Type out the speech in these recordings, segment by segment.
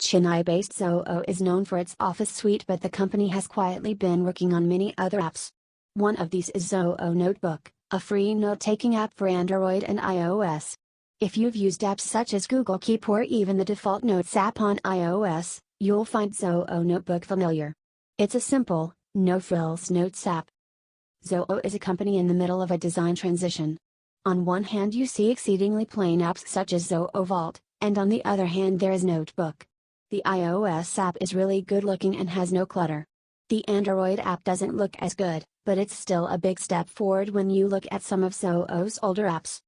Chennai-based Zoho is known for its Office suite, but the company has quietly been working on many other apps. One of these is Zoho Notebook, a free note-taking app for Android and iOS. If you've used apps such as Google Keep or even the default Notes app on iOS, you'll find Zoho Notebook familiar. It's a simple, no-frills notes app. Zoho is a company in the middle of a design transition. On one hand you see exceedingly plain apps such as Zoho Vault, and on the other hand there is Notebook. The iOS app is really good looking and has no clutter. The Android app doesn't look as good, but it's still a big step forward when you look at some of Zoho's older apps.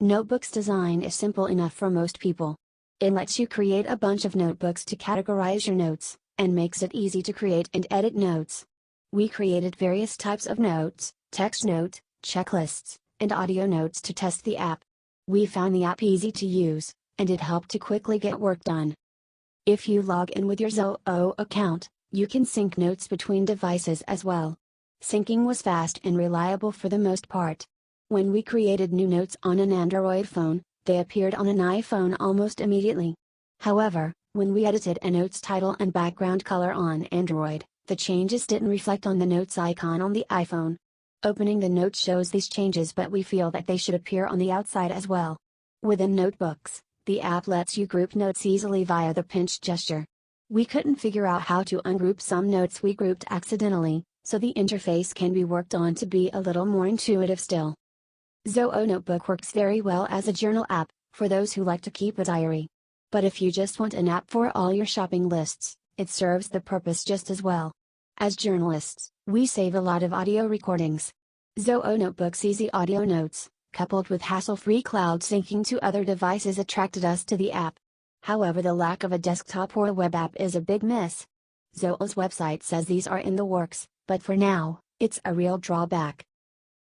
Notebook's design is simple enough for most people. It lets you create a bunch of notebooks to categorize your notes, and makes it easy to create and edit notes. We created various types of notes, text note, checklists, and audio notes to test the app. We found the app easy to use, and it helped to quickly get work done. If you log in with your Zoho account, you can sync notes between devices as well. Syncing was fast and reliable for the most part. When we created new notes on an Android phone, they appeared on an iPhone almost immediately. However, when we edited a note's title and background color on Android, the changes didn't reflect on the notes icon on the iPhone. Opening the note shows these changes, but we feel that they should appear on the outside as well. Within Notebooks, the app lets you group notes easily via the pinch gesture. We couldn't figure out how to ungroup some notes we grouped accidentally, so the interface can be worked on to be a little more intuitive still. Zoho Notebook works very well as a journal app, for those who like to keep a diary. But if you just want an app for all your shopping lists, it serves the purpose just as well. As journalists, we save a lot of audio recordings. Zoho Notebook's easy audio notes, coupled with hassle-free cloud syncing to other devices, attracted us to the app. However, the lack of a desktop or a web app is a big miss. Zoho's website says these are in the works, but for now, it's a real drawback.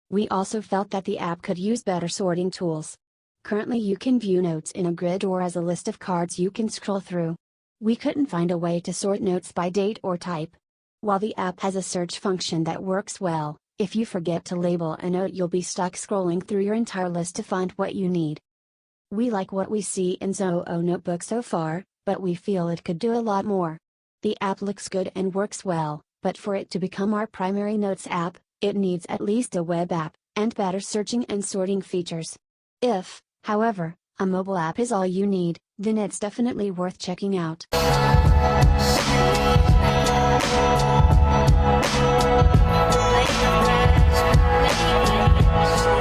We also felt that the app could use better sorting tools. Currently you can view notes in a grid or as a list of cards you can scroll through. We couldn't find a way to sort notes by date or type. While the app has a search function that works well, if you forget to label a note you'll be stuck scrolling through your entire list to find what you need. We like what we see in Zoho Notebook so far, but we feel it could do a lot more. The app looks good and works well, but for it to become our primary notes app, it needs at least a web app, and better searching and sorting features. If, however, a mobile app is all you need, then it's definitely worth checking out. Play